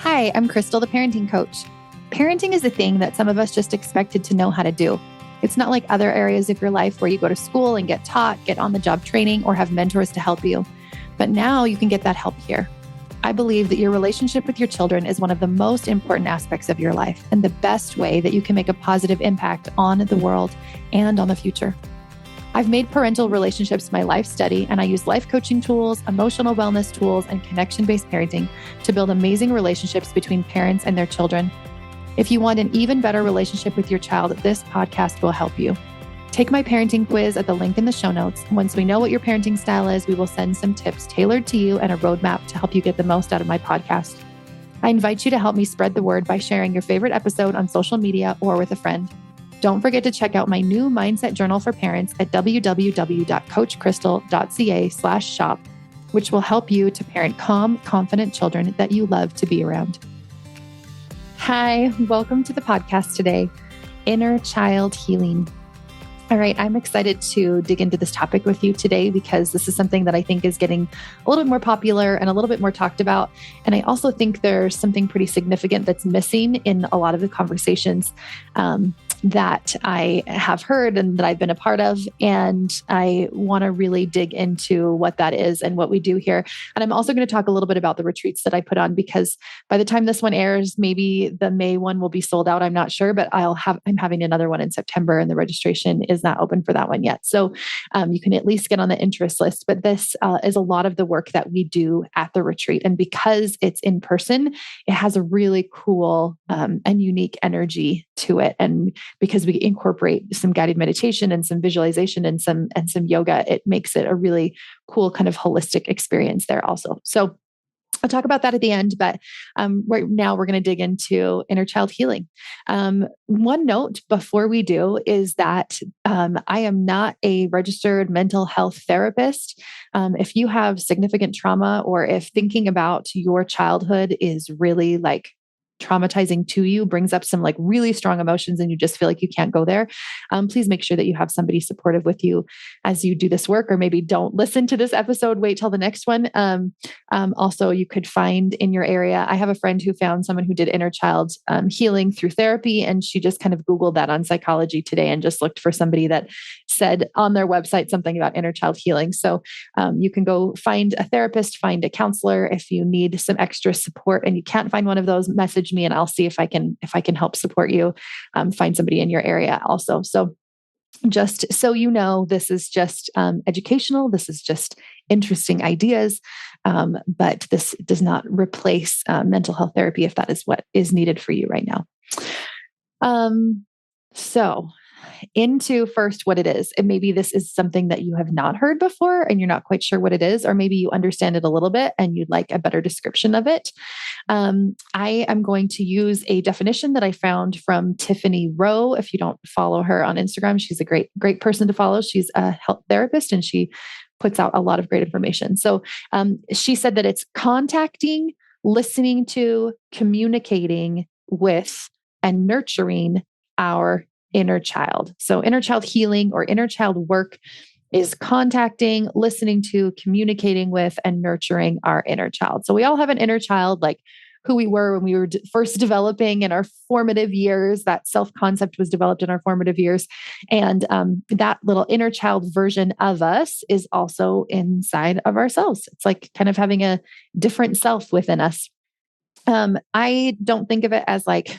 Hi, I'm Crystal, the parenting coach. Parenting is a thing that some of us just expected to know how to do. It's not like other areas of your life where you go to school and get taught, get on-the-job training, or have mentors to help you. But now you can get that help here. I believe that your relationship with your children is one of the most important aspects of your life and the best way that you can make a positive impact on the world and on the future. I've made parental relationships my life study, and I use life coaching tools, emotional wellness tools, and connection-based parenting to build amazing relationships between parents and their children. If you want an even better relationship with your child, this podcast will help you. Take my parenting quiz at the link in the show notes. Once we know what your parenting style is, we will send some tips tailored to you and a roadmap to help you get the most out of my podcast. I invite you to help me spread the word by sharing your favorite episode on social media or with a friend. Don't forget to check out my new mindset journal for parents at www.coachcrystal.ca/shop, which will help you to parent calm, confident children that you love to be around. Hi, welcome to the podcast today, Inner Child Healing. All right, I'm excited to dig into this topic with you today because this is something that I think is getting a little bit more popular and a little bit more talked about. And I also think there's something pretty significant that's missing in a lot of the conversations that I have heard and that I've been a part of. And I want to really dig into what that is and what we do here. And I'm also going to talk a little bit about the retreats that I put on, because by the time this one airs, maybe the May one will be sold out. I'm not sure, but I'm having another one in September, and the registration is not open for that one yet. So you can at least get on the interest list. But this is a lot of the work that we do at the retreat. And because it's in person, it has a really cool and unique energy to it. And because we incorporate some guided meditation and some visualization and some yoga, it makes it a really cool kind of holistic experience there also. So I'll talk about that at the end, but right now we're going to dig into inner child healing. One note before we do is that I am not a registered mental health therapist. If you have significant trauma, or if thinking about your childhood is really like traumatizing to you, brings up some like really strong emotions, and you just feel like you can't go there, please make sure that you have somebody supportive with you as you do this work, or maybe don't listen to this episode, wait till the next one. Also, you could find in your area, I have a friend who found someone who did inner child healing through therapy, and she just kind of Googled that on Psychology Today and just looked for somebody that said on their website something about inner child healing. So you can go find a therapist, find a counselor. If you need some extra support and you can't find one of those, message me and I'll see if I can help support you. Find somebody in your area also. So just so you know, this is just educational. This is just interesting ideas, but this does not replace mental health therapy if that is what is needed for you right now. So into first what it is. And maybe this is something that you have not heard before and you're not quite sure what it is, or maybe you understand it a little bit and you'd like a better description of it. I am going to use a definition that I found from Tiffany Rowe. If you don't follow her on Instagram, she's a great person to follow. She's a health therapist and she puts out a lot of great information. So she said that it's contacting, listening to, communicating with, and nurturing our inner child. So inner child healing or inner child work is contacting, listening to, communicating with, and nurturing our inner child. So we all have an inner child, like who we were when we were first developing in our formative years. That self-concept was developed in our formative years. And that little inner child version of us is also inside of ourselves. It's like kind of having a different self within us. I don't think of it as like,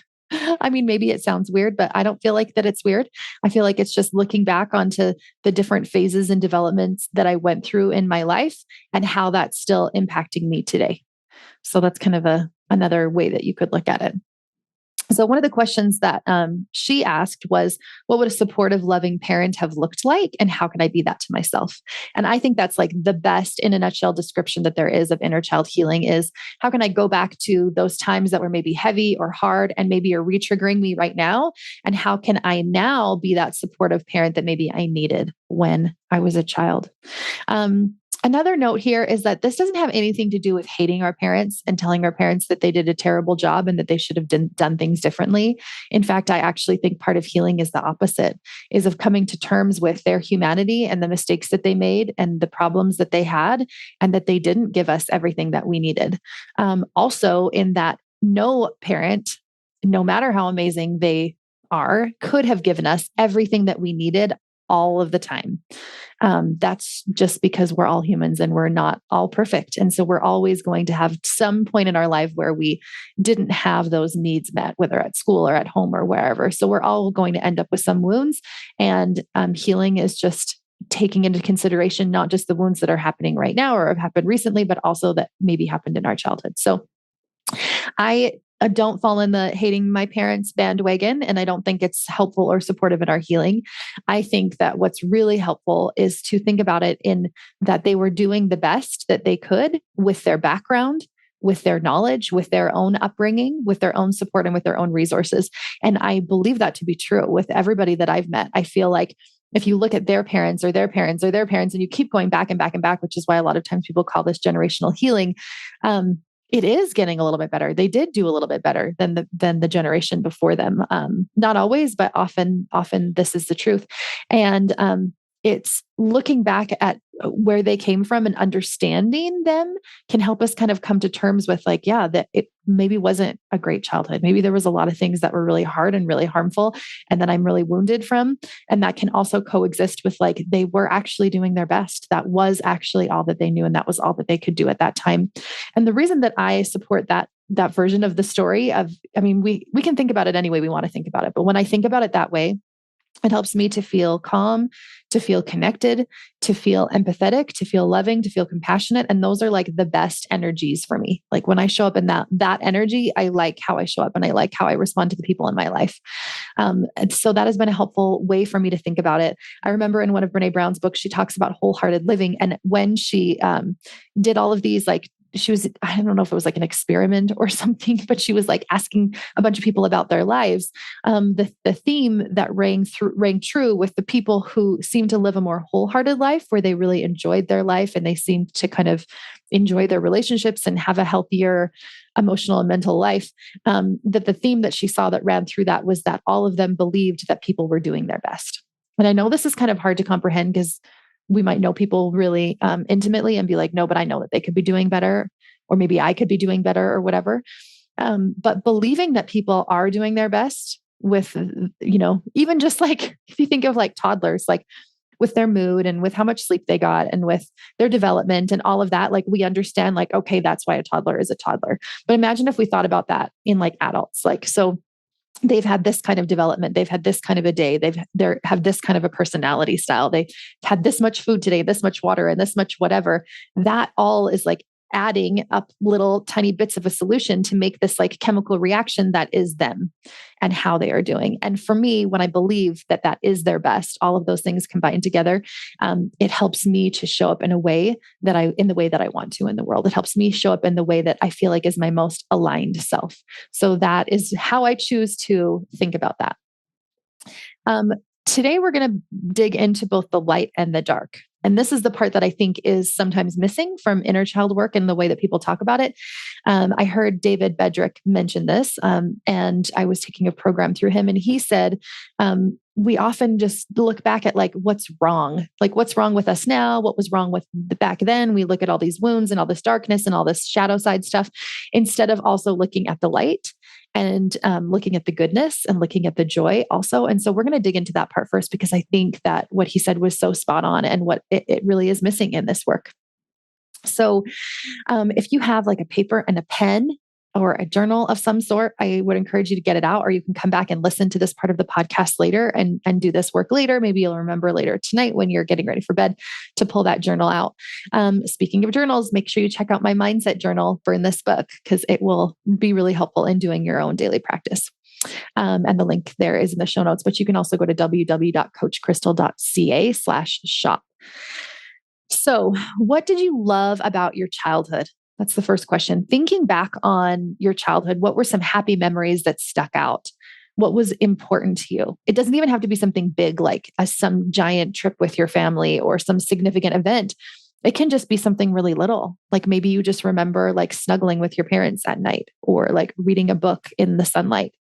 I mean, maybe it sounds weird, but I don't feel like that it's weird. I feel like it's just looking back onto the different phases and developments that I went through in my life and how that's still impacting me today. So that's kind of another way that you could look at it. So one of the questions that she asked was, what would a supportive, loving parent have looked like? And how can I be that to myself? And I think that's like the best in a nutshell description that there is of inner child healing is, how can I go back to those times that were maybe heavy or hard and maybe are re-triggering me right now? And how can I now be that supportive parent that maybe I needed when I was a child? Another note here is that this doesn't have anything to do with hating our parents and telling our parents that they did a terrible job and that they should have done things differently. In fact, I actually think part of healing is the opposite, is of coming to terms with their humanity and the mistakes that they made and the problems that they had, and that they didn't give us everything that we needed. Also, in that no parent, no matter how amazing they are, could have given us everything that we needed all of the time. That's just because we're all humans and we're not all perfect. And so we're always going to have some point in our life where we didn't have those needs met, whether at school or at home or wherever. So we're all going to end up with some wounds. And healing is just taking into consideration not just the wounds that are happening right now or have happened recently, but also that maybe happened in our childhood. So I don't fall in the hating my parents bandwagon, and I don't think it's helpful or supportive in our healing. I think that what's really helpful is to think about it in that they were doing the best that they could with their background, with their knowledge, with their own upbringing, with their own support, and with their own resources. And I believe that to be true with everybody that I've met. I feel like if you look at their parents or their parents or their parents, and you keep going back and back and back, which is why a lot of times people call this generational healing, it is getting a little bit better. They did do a little bit better than the generation before them. Not always, but often this is the truth. And it's looking back at where they came from and understanding them can help us kind of come to terms with like, yeah, that it maybe wasn't a great childhood. Maybe there was a lot of things that were really hard and really harmful and that I'm really wounded from. And that can also coexist with like, they were actually doing their best. That was actually all that they knew. And that was all that they could do at that time. And the reason that I support that version of the story we can think about it any way we want to think about it. But when I think about it that way, it helps me to feel calm, to feel connected, to feel empathetic, to feel loving, to feel compassionate. And those are like the best energies for me. Like when I show up in that energy, I like how I show up and I like how I respond to the people in my life. And so that has been a helpful way for me to think about it. I remember in one of Brene Brown's books, she talks about wholehearted living. And when she did all of these like I don't know if it was like an experiment or something, but she was like asking a bunch of people about their lives. The theme that rang true with the people who seemed to live a more wholehearted life, where they really enjoyed their life and they seemed to kind of enjoy their relationships and have a healthier emotional and mental life. That the theme that she saw that ran through that was that all of them believed that people were doing their best. And I know this is kind of hard to comprehend because we might know people really intimately and be like, no, but I know that they could be doing better, or maybe I could be doing better or whatever. But believing that people are doing their best with, even just like, if you think of like toddlers, like with their mood and with how much sleep they got and with their development and all of that, like we understand like, okay, that's why a toddler is a toddler. But imagine if we thought about that in like adults, so they've had this kind of development. They've had this kind of a day. They have this kind of a personality style. They had this much food today, this much water, and this much whatever. That all is like adding up little tiny bits of a solution to make this like chemical reaction that is them and how they are doing. And for me, when I believe that that is their best, all of those things combined together, it helps me to show up in the way that I want to in the world. It helps me show up in the way that I feel like is my most aligned self. So that is how I choose to think about that. Today, we're going to dig into both the light and the dark. And this is the part that I think is sometimes missing from inner child work and the way that people talk about it. I heard David Bedrick mention this, and I was taking a program through him, and he said, we often just look back at like, what's wrong? Like what's wrong with us now? What was wrong with back then? We look at all these wounds and all this darkness and all this shadow side stuff, instead of also looking at the light and looking at the goodness and looking at the joy also. And so we're going to dig into that part first, because I think that what he said was so spot on and what it really is missing in this work. So if you have like a paper and a pen or a journal of some sort, I would encourage you to get it out, or you can come back and listen to this part of the podcast later and do this work later. Maybe you'll remember later tonight when you're getting ready for bed to pull that journal out. Speaking of journals, make sure you check out my mindset journal for in this book, because it will be really helpful in doing your own daily practice. And the link there is in the show notes, but you can also go to www.coachcrystal.ca/shop. So what did you love about your childhood? That's the first question. Thinking back on your childhood, what were some happy memories that stuck out? What was important to you? It doesn't even have to be something big like some giant trip with your family or some significant event. It can just be something really little. Like maybe you just remember like snuggling with your parents at night, or like reading a book in the sunlight.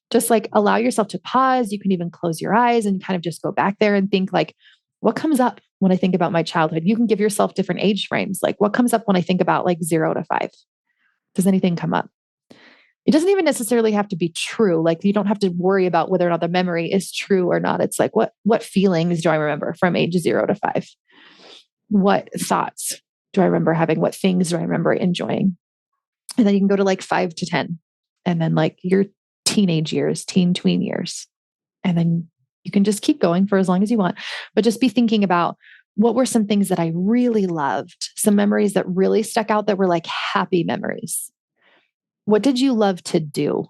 Just like allow yourself to pause. You can even close your eyes and kind of just go back there and think like, what comes up when I think about my childhood? You can give yourself different age frames. Like what comes up when I think about like 0 to 5? Does anything come up? It doesn't even necessarily have to be true. Like you don't have to worry about whether or not the memory is true or not. It's like, what feelings do I remember from age 0 to 5? What thoughts do I remember having? What things do I remember enjoying? And then you can go to like 5 to 10, and then like your teenage years, teen tween years. And then you can just keep going for as long as you want, but just be thinking about what were some things that I really loved, some memories that really stuck out that were like happy memories. What did you love to do?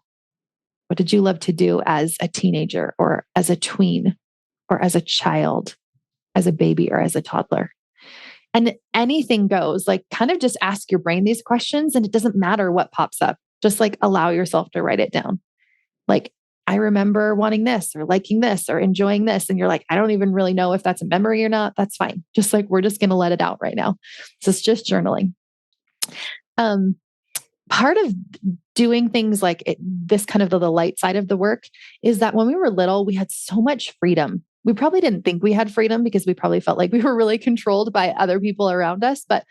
What did you love to do as a teenager or as a tween or as a child, as a baby or as a toddler? And anything goes, like kind of just ask your brain these questions, and it doesn't matter what pops up. Just like allow yourself to write it down. Like, I remember wanting this or liking this or enjoying this. And you're like, I don't even really know if that's a memory or not. That's fine. Just like, we're just going to let it out right now. So it's just journaling. Part of doing things like this kind of the light side of the work is that when we were little, we had so much freedom. We probably didn't think we had freedom because we probably felt like we were really controlled by other people around us. But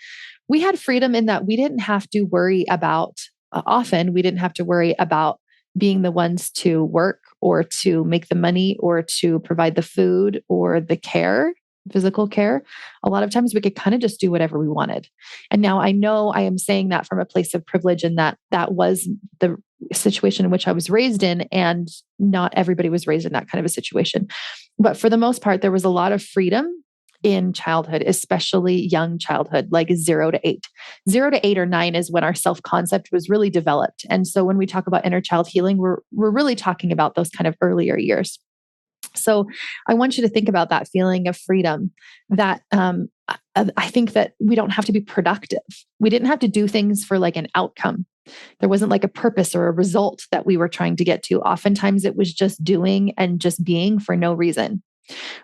we had freedom in that we didn't have to worry about, often we didn't have to worry about being the ones to work or to make the money or to provide the food or the care, physical care. A lot of times we could kind of just do whatever we wanted. And now I know I am saying that from a place of privilege, and that was the situation in which I was raised in, and not everybody was raised in that kind of a situation. But for the most part, there was a lot of freedom in childhood, especially young childhood, like 0 to 8. 0 to 8 or 9 is when our self-concept was really developed. And so when we talk about inner child healing, we're really talking about those kind of earlier years. So I want you to think about that feeling of freedom, that I think that we don't have to be productive. We didn't have to do things for like an outcome. There wasn't like a purpose or a result that we were trying to get to. Oftentimes it was just doing and just being for no reason.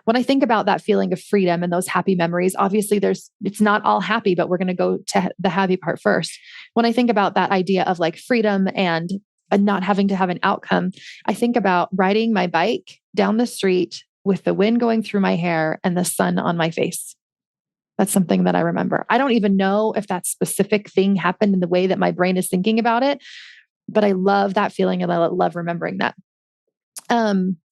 When I think about that feeling of freedom and those happy memories, obviously it's not all happy, but we're going to go to the happy part first. When I think about that idea of like freedom and not having to have an outcome, I think about riding my bike down the street with the wind going through my hair and the sun on my face. That's something that I remember. I don't even know if that specific thing happened in the way that my brain is thinking about it, but I love that feeling and I love remembering that.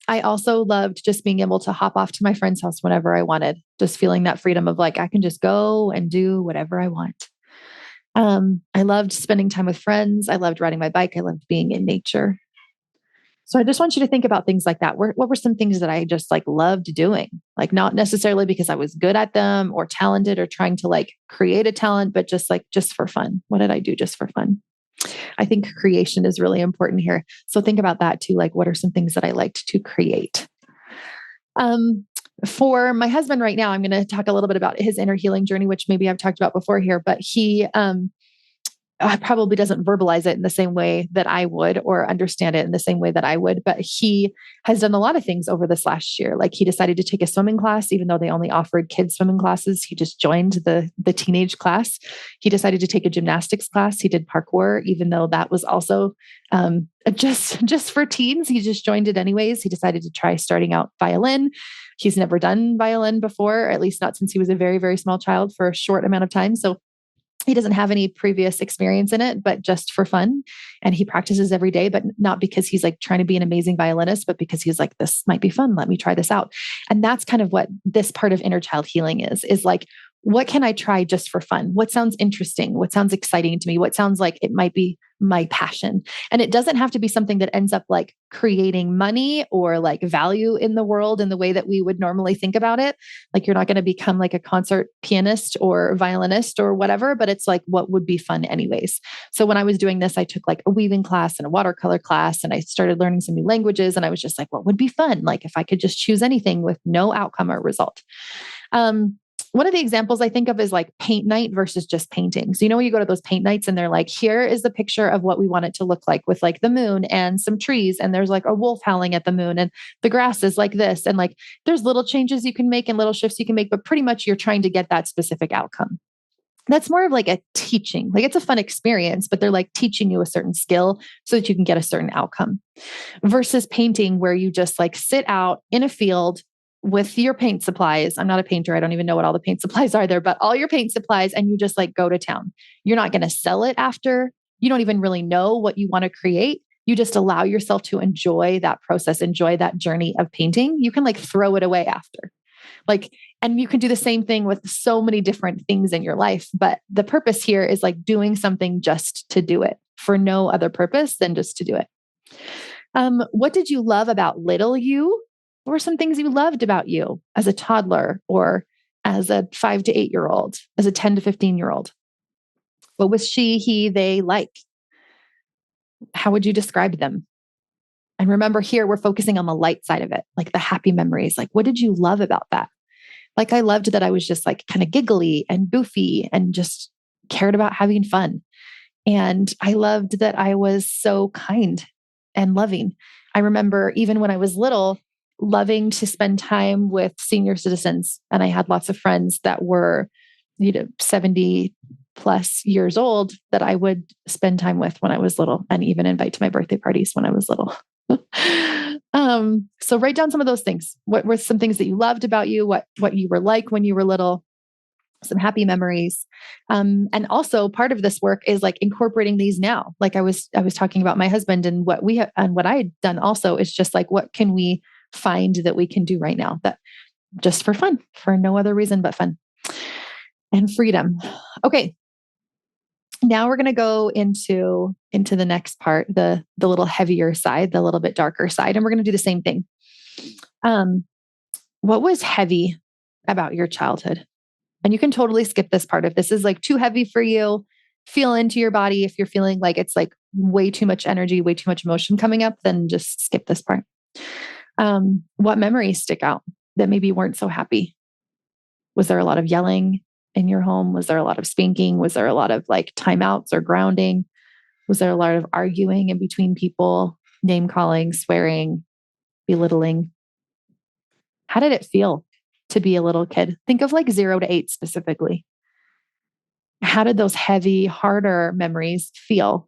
I also loved just being able to hop off to my friend's house whenever I wanted, just feeling that freedom of like, I can just go and do whatever I want. I loved spending time with friends. I loved riding my bike. I loved being in nature. So I just want you to think about things like that. What were some things that I just like loved doing? Like not necessarily because I was good at them or talented or trying to like create a talent, but just for fun. What did I do just for fun? I think creation is really important here. So think about that too. Like, what are some things that I liked to create? For my husband right now, I'm going to talk a little bit about his inner healing journey, which maybe I've talked about before here, but he probably doesn't verbalize it in the same way that I would or understand it in the same way that I would, but he has done a lot of things over this last year. Like he decided to take a swimming class, even though they only offered kids swimming classes. He just joined the teenage class. He decided to take a gymnastics class. He did parkour, even though that was also just for teens. He just joined it anyways. He decided to try starting out violin. He's never done violin before, at least not since he was a very, very small child for a short amount of time. So he doesn't have any previous experience in it, but just for fun. And he practices every day, but not because he's like trying to be an amazing violinist, but because he's like, this might be fun. Let me try this out. And that's kind of what this part of inner child healing is like, what can I try just for fun? What sounds interesting? What sounds exciting to me? What sounds like it might be my passion? And it doesn't have to be something that ends up like creating money or like value in the world in the way that we would normally think about it. Like you're not going to become like a concert pianist or violinist or whatever, but it's like what would be fun anyways. So when I was doing this, I took like a weaving class and a watercolor class, and I started learning some new languages. And I was just like, what would be fun? Like if I could just choose anything with no outcome or result. One of the examples I think of is like paint night versus just painting. So, when you go to those paint nights and they're like, here is the picture of what we want it to look like with like the moon and some trees. And there's like a wolf howling at the moon and the grass is like this. And like, there's little changes you can make and little shifts you can make, but pretty much you're trying to get that specific outcome. That's more of like a teaching. Like it's a fun experience, but they're like teaching you a certain skill so that you can get a certain outcome versus painting where you just like sit out in a field with your paint supplies. I'm not a painter. I don't even know what all the paint supplies are there, but all your paint supplies and you just like go to town. You're not going to sell it after. you don't even really know what you want to create. You just allow yourself to enjoy that process, enjoy that journey of painting. You can like throw it away after. Like, and you can do the same thing with so many different things in your life. But the purpose here is like doing something just to do it for no other purpose than just to do it. What did you love about little you? What were some things you loved about you as a toddler or as a 5 to 8 year old, as a 10 to 15-year-old? What was she, he, they like? How would you describe them? And remember, here we're focusing on the light side of it, like the happy memories. Like, what did you love about that? Like, I loved that I was just like kind of giggly and goofy and just cared about having fun. And I loved that I was so kind and loving. I remember even when I was little, loving to spend time with senior citizens. And I had lots of friends that were, 70 plus years old that I would spend time with when I was little and even invite to my birthday parties when I was little. So write down some of those things. What were some things that you loved about you? What you were like when you were little? Some happy memories. And also part of this work is like incorporating these now. Like I was talking about my husband and what we have and what I had done also is just like, what can we find that we can do right now that just for fun, for no other reason but fun and freedom. Okay. Now we're going to go into the next part, the little heavier side, the little bit darker side, and we're going to do the same thing. What was heavy about your childhood? And you can totally skip this part if this is like too heavy for you. Feel into your body. If you're feeling like it's like way too much energy, way too much emotion coming up, then just skip this part. What memories stick out that maybe weren't so happy? Was there a lot of yelling in your home? Was there a lot of spanking? Was there a lot of like timeouts or grounding? Was there a lot of arguing in between people, name calling, swearing, belittling? How did it feel to be a little kid? Think of like 0 to 8 specifically. How did those heavy, harder memories feel?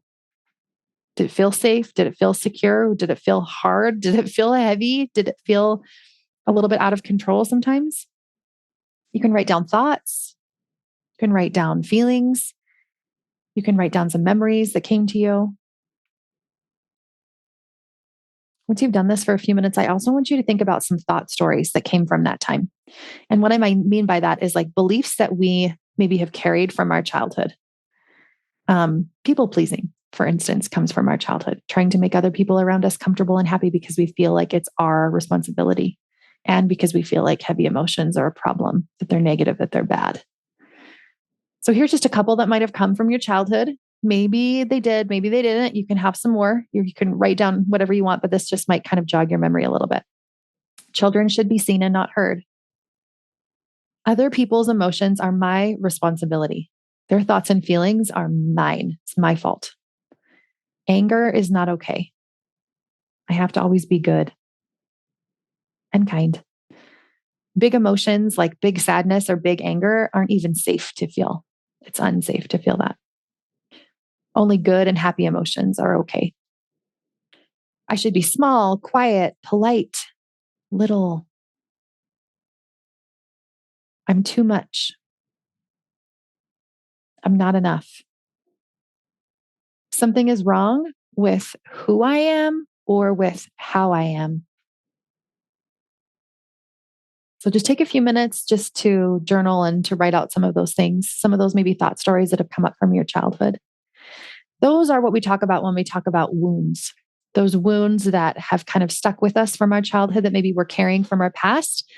Did it feel safe? Did it feel secure? Did it feel hard? Did it feel heavy? Did it feel a little bit out of control sometimes? You can write down thoughts. You can write down feelings. You can write down some memories that came to you. Once you've done this for a few minutes, I also want you to think about some thought stories that came from that time. And what I might mean by that is like beliefs that we maybe have carried from our childhood. People pleasing, for instance, comes from our childhood, trying to make other people around us comfortable and happy because we feel like it's our responsibility and because we feel like heavy emotions are a problem, that they're negative, that they're bad. So here's just a couple that might have come from your childhood. Maybe they did, maybe they didn't. You can have some more. You can write down whatever you want, but this just might kind of jog your memory a little bit. Children should be seen and not heard. Other people's emotions are my responsibility. Their thoughts and feelings are mine. It's my fault. Anger is not okay. I have to always be good and kind. Big emotions like big sadness or big anger aren't even safe to feel. It's unsafe to feel that. Only good and happy emotions are okay. I should be small, quiet, polite, little. I'm too much. I'm not enough. Something is wrong with who I am or with how I am. So just take a few minutes just to journal and to write out some of those things. Some of those maybe thought stories that have come up from your childhood. Those are what we talk about when we talk about wounds. Those wounds that have kind of stuck with us from our childhood that maybe we're carrying from our past.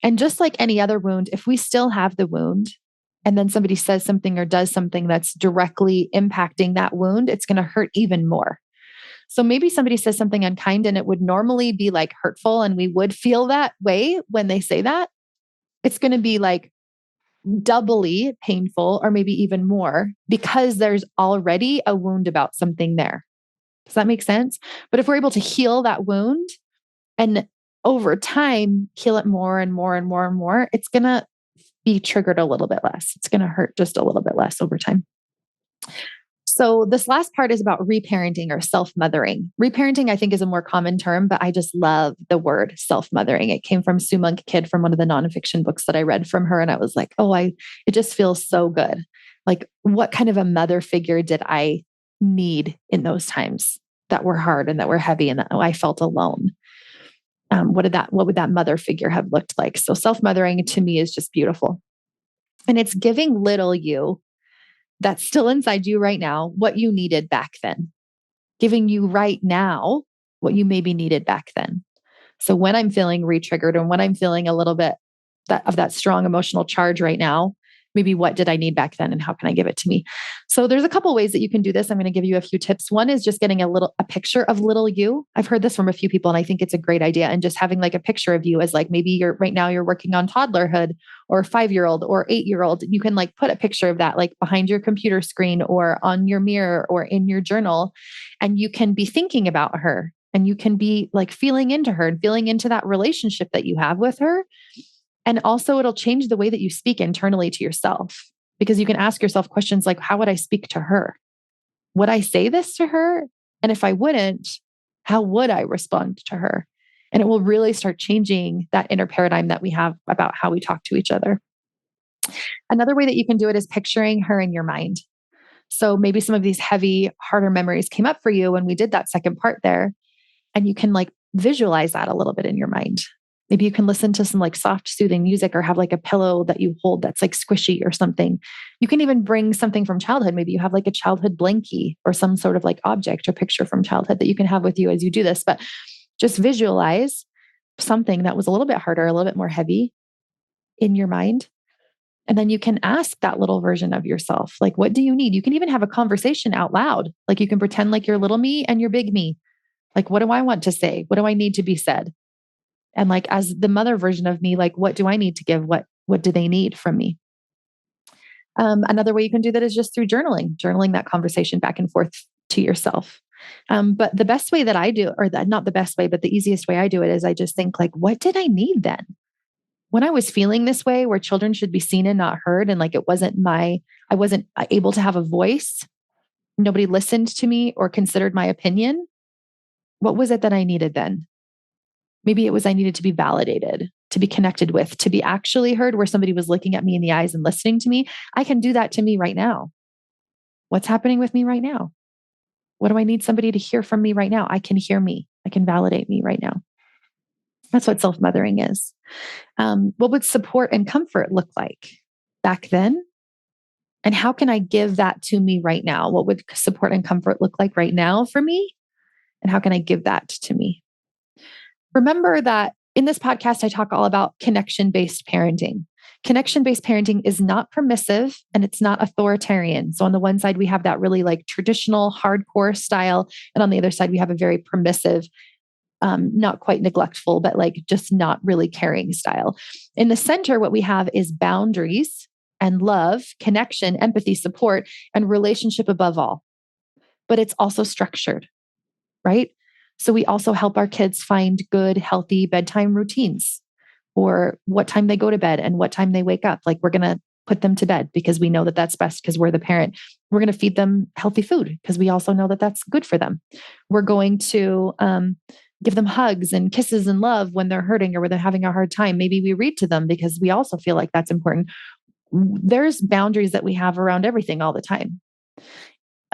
And just like any other wound, if we still have the wound and then somebody says something or does something that's directly impacting that wound, it's going to hurt even more. So maybe somebody says something unkind and it would normally be like hurtful and we would feel that way when they say that. It's going to be like doubly painful or maybe even more because there's already a wound about something there. Does that make sense? But if we're able to heal that wound and over time heal it more and more and more and more, it's going to be triggered a little bit less. It's going to hurt just a little bit less over time. So this last part is about reparenting or self-mothering. Reparenting, I think, is a more common term, but I just love the word self-mothering. It came from Sue Monk Kidd from one of the nonfiction books that I read from her. And I was like, it just feels so good. Like, what kind of a mother figure did I need in those times that were hard and that were heavy and that I felt alone? What would that mother figure have looked like? So self-mothering to me is just beautiful. And it's giving little you that's still inside you right now what you needed back then, giving you right now what you maybe needed back then. So when I'm feeling re-triggered and when I'm feeling a little bit of that strong emotional charge right now, maybe what did I need back then and how can I give it to me? So there's a couple ways that you can do this. I'm going to give you a few tips. One is just getting a picture of little you. I've heard this from a few people and I think it's a great idea. And just having like a picture of you as like, maybe right now you're working on toddlerhood or 5-year-old or 8-year-old. You can like put a picture of that like behind your computer screen or on your mirror or in your journal. And you can be thinking about her and you can be like feeling into her and feeling into that relationship that you have with her. And also it'll change the way that you speak internally to yourself because you can ask yourself questions like, how would I speak to her? Would I say this to her? And if I wouldn't, how would I respond to her? And it will really start changing that inner paradigm that we have about how we talk to each other. Another way that you can do it is picturing her in your mind. So maybe some of these heavy, harder memories came up for you when we did that second part there. And you can like visualize that a little bit in your mind. Maybe you can listen to some like soft, soothing music or have like a pillow that you hold that's like squishy or something. You can even bring something from childhood. Maybe you have like a childhood blankie or some sort of like object or picture from childhood that you can have with you as you do this. But just visualize something that was a little bit harder, a little bit more heavy in your mind. And then you can ask that little version of yourself, like, what do you need? You can even have a conversation out loud. Like you can pretend like you're little me and you're big me. Like, what do I want to say? What do I need to be said? And like, as the mother version of me, like, what do I need to give? What do they need from me? Another way you can do that is just through journaling that conversation back and forth to yourself. But the best way that I do, or that not the best way, but the easiest way I do it is I just think like, what did I need then? When I was feeling this way, where children should be seen and not heard, and like I wasn't able to have a voice. Nobody listened to me or considered my opinion. What was it that I needed then? Maybe it was I needed to be validated, to be connected with, to be actually heard, where somebody was looking at me in the eyes and listening to me. I can do that to me right now. What's happening with me right now? What do I need somebody to hear from me right now? I can hear me. I can validate me right now. That's what self-mothering is. What would support and comfort look like back then? And how can I give that to me right now? What would support and comfort look like right now for me? And how can I give that to me? Remember that in this podcast, I talk all about connection-based parenting. Connection-based parenting is not permissive and it's not authoritarian. So on the one side, we have that really like traditional hardcore style. And on the other side, we have a very permissive, not quite neglectful, but like just not really caring style. In the center, what we have is boundaries and love, connection, empathy, support, and relationship above all. But it's also structured, right? So we also help our kids find good, healthy bedtime routines, or what time they go to bed and what time they wake up. Like we're going to put them to bed because we know that that's best because we're the parent. We're going to feed them healthy food because we also know that that's good for them. We're going to give them hugs and kisses and love when they're hurting or when they're having a hard time. Maybe we read to them because we also feel like that's important. There's boundaries that we have around everything all the time.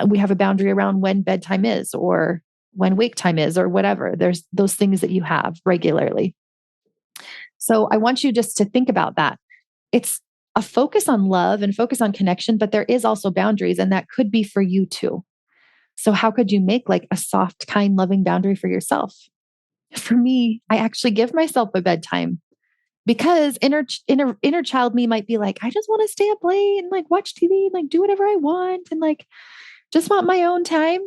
We have a boundary around when bedtime is or when wake time is or whatever. There's those things that you have regularly. So I want you just to think about that. It's a focus on love and focus on connection, but there is also boundaries, and that could be for you too. So how could you make like a soft, kind, loving boundary for yourself? For me, I actually give myself a bedtime because inner child me might be like, I just want to stay up late and like watch TV and like do whatever I want and like just want my own time.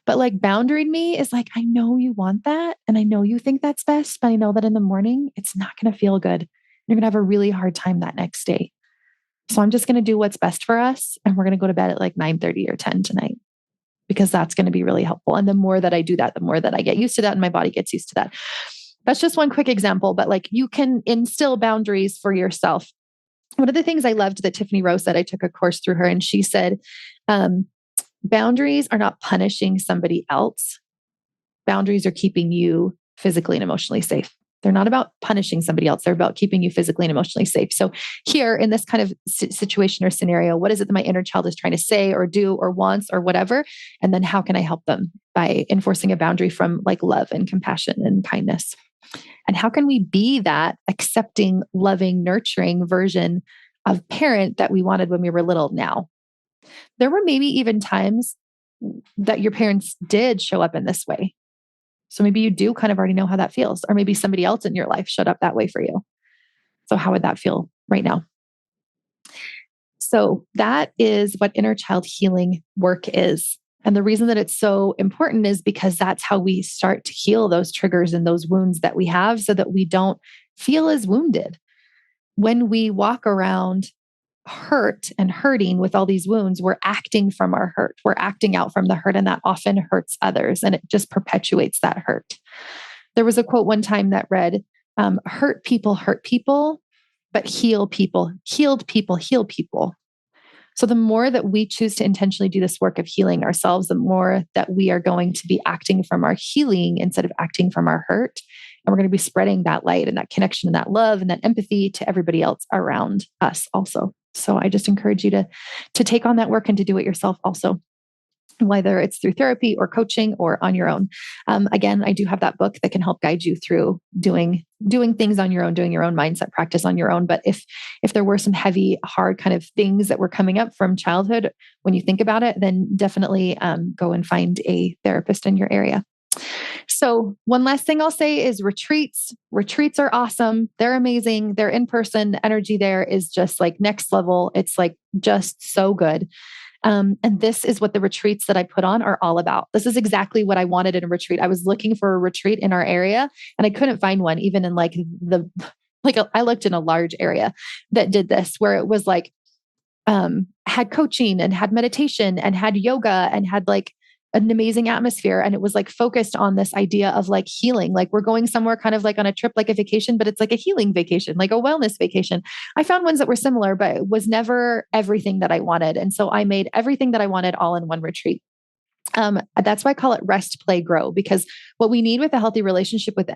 But like boundaried me is like, I know you want that. And I know you think that's best, but I know that in the morning, it's not going to feel good. You're going to have a really hard time that next day. So I'm just going to do what's best for us. And we're going to go to bed at like 9:30 or 10 tonight because that's going to be really helpful. And the more that I do that, the more that I get used to that and my body gets used to that. That's just one quick example, but like you can instill boundaries for yourself. One of the things I loved that Tiffany Rose said, I took a course through her and she said, boundaries are not punishing somebody else. Boundaries are keeping you physically and emotionally safe. They're not about punishing somebody else. They're about keeping you physically and emotionally safe. So here in this kind of situation or scenario, what is it that my inner child is trying to say or do or wants or whatever? And then how can I help them by enforcing a boundary from like love and compassion and kindness? And how can we be that accepting, loving, nurturing version of parent that we wanted when we were little now? There were maybe even times that your parents did show up in this way. So maybe you do kind of already know how that feels, or maybe somebody else in your life showed up that way for you. So how would that feel right now? So that is what inner child healing work is. And the reason that it's so important is because that's how we start to heal those triggers and those wounds that we have so that we don't feel as wounded. When we walk around hurt and hurting with all these wounds, we're acting from our hurt. We're acting out from the hurt, and that often hurts others, and it just perpetuates that hurt. There was a quote one time that read, hurt people, but healed people heal people. So the more that we choose to intentionally do this work of healing ourselves, the more that we are going to be acting from our healing instead of acting from our hurt. And we're going to be spreading that light and that connection and that love and that empathy to everybody else around us also. So I just encourage you to take on that work and to do it yourself also, whether it's through therapy or coaching or on your own. Again, I do have that book that can help guide you through doing things on your own, doing your own mindset practice on your own. But if there were some heavy, hard kind of things that were coming up from childhood, when you think about it, then definitely go and find a therapist in your area. So one last thing I'll say is retreats. Retreats are awesome. They're amazing. They're in person. The energy there is just like next level. It's like just so good. And this is what the retreats that I put on are all about. This is exactly what I wanted in a retreat. I was looking for a retreat in our area and I couldn't find one, even in I looked in a large area that did this, where it was like, had coaching and had meditation and had yoga and had like an amazing atmosphere. And it was like focused on this idea of like healing. Like we're going somewhere kind of like on a trip, like a vacation, but it's like a healing vacation, like a wellness vacation. I found ones that were similar, but it was never everything that I wanted. And so I made everything that I wanted all in one retreat. That's why I call it rest, play, grow, because what we need with a healthy relationship with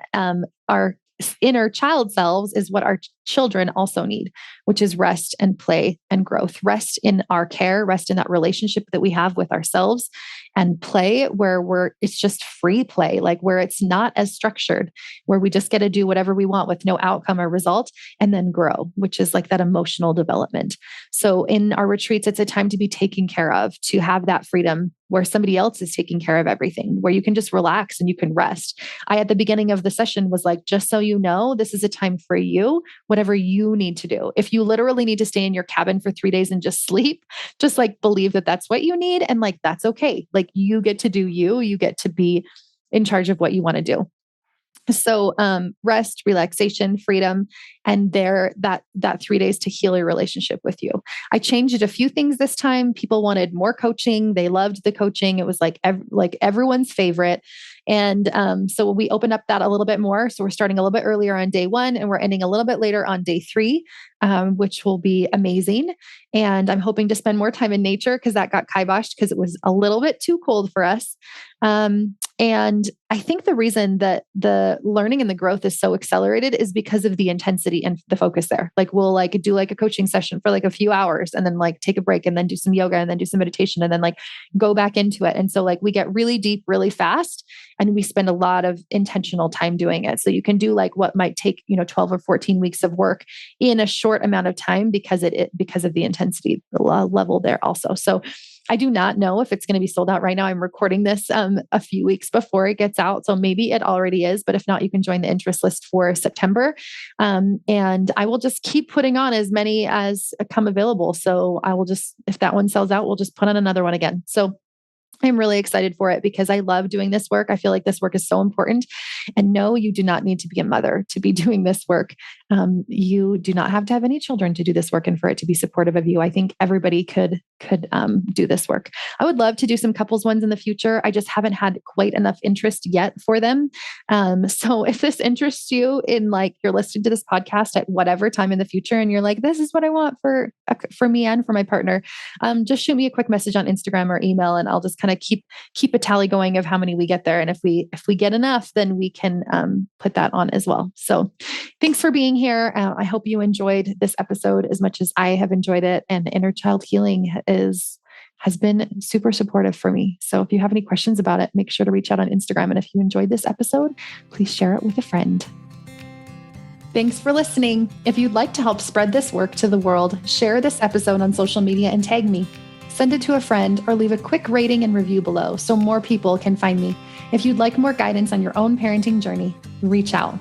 our inner child selves is what our children also need, which is rest and play and growth. Rest in our care, rest in that relationship that we have with ourselves, and play where it's just free play, like where it's not as structured, where we just get to do whatever we want with no outcome or result, and then grow, which is like that emotional development. So in our retreats, it's a time to be taken care of, to have that freedom where somebody else is taking care of everything, where you can just relax and you can rest. At the beginning of the session was like, just so you know, this is a time for you, whatever you need to do. If you literally need to stay in your cabin for 3 days and just sleep, just like believe that that's what you need. And like, that's okay. Like you get to do you get to be in charge of what you want to do. So rest, relaxation, freedom, and that 3 days to heal your relationship with you. I changed a few things this time. People wanted more coaching. They loved the coaching. It was like everyone's favorite. And so we opened up that a little bit more. So we're starting a little bit earlier on day 1 and we're ending a little bit later on day 3, which will be amazing. And I'm hoping to spend more time in nature because that got kiboshed because it was a little bit too cold for us. And I think the reason that the learning and the growth is so accelerated is because of the intensity and the focus there. Like we'll like do like a coaching session for like a few hours and then like take a break and then do some yoga and then do some meditation and then like go back into it. And so like we get really deep, really fast, and we spend a lot of intentional time doing it. So you can do like what might take, 12 or 14 weeks of work in a short amount of time because of the intensity level there also. So I do not know if it's going to be sold out right now. I'm recording this a few weeks before it gets out. So maybe it already is, but if not, you can join the interest list for September. And I will just keep putting on as many as come available. So I will just, if that one sells out, we'll just put on another one again. So I'm really excited for it because I love doing this work. I feel like this work is so important. And no, you do not need to be a mother to be doing this work. You do not have to have any children to do this work and for it to be supportive of you. I think everybody could do this work. I would love to do some couples ones in the future. I just haven't had quite enough interest yet for them. So if this interests you in like, you're listening to this podcast at whatever time in the future, and you're like, this is what I want for me and for my partner, just shoot me a quick message on Instagram or email, and I'll just kind of keep a tally going of how many we get there. And if we get enough, then we can put that on as well. So thanks for being here. I hope you enjoyed this episode as much as I have enjoyed it. And inner child healing has been super supportive for me. So if you have any questions about it, make sure to reach out on Instagram. And if you enjoyed this episode, please share it with a friend. Thanks for listening. If you'd like to help spread this work to the world, share this episode on social media and tag me. Send it to a friend or leave a quick rating and review below so more people can find me. If you'd like more guidance on your own parenting journey, reach out.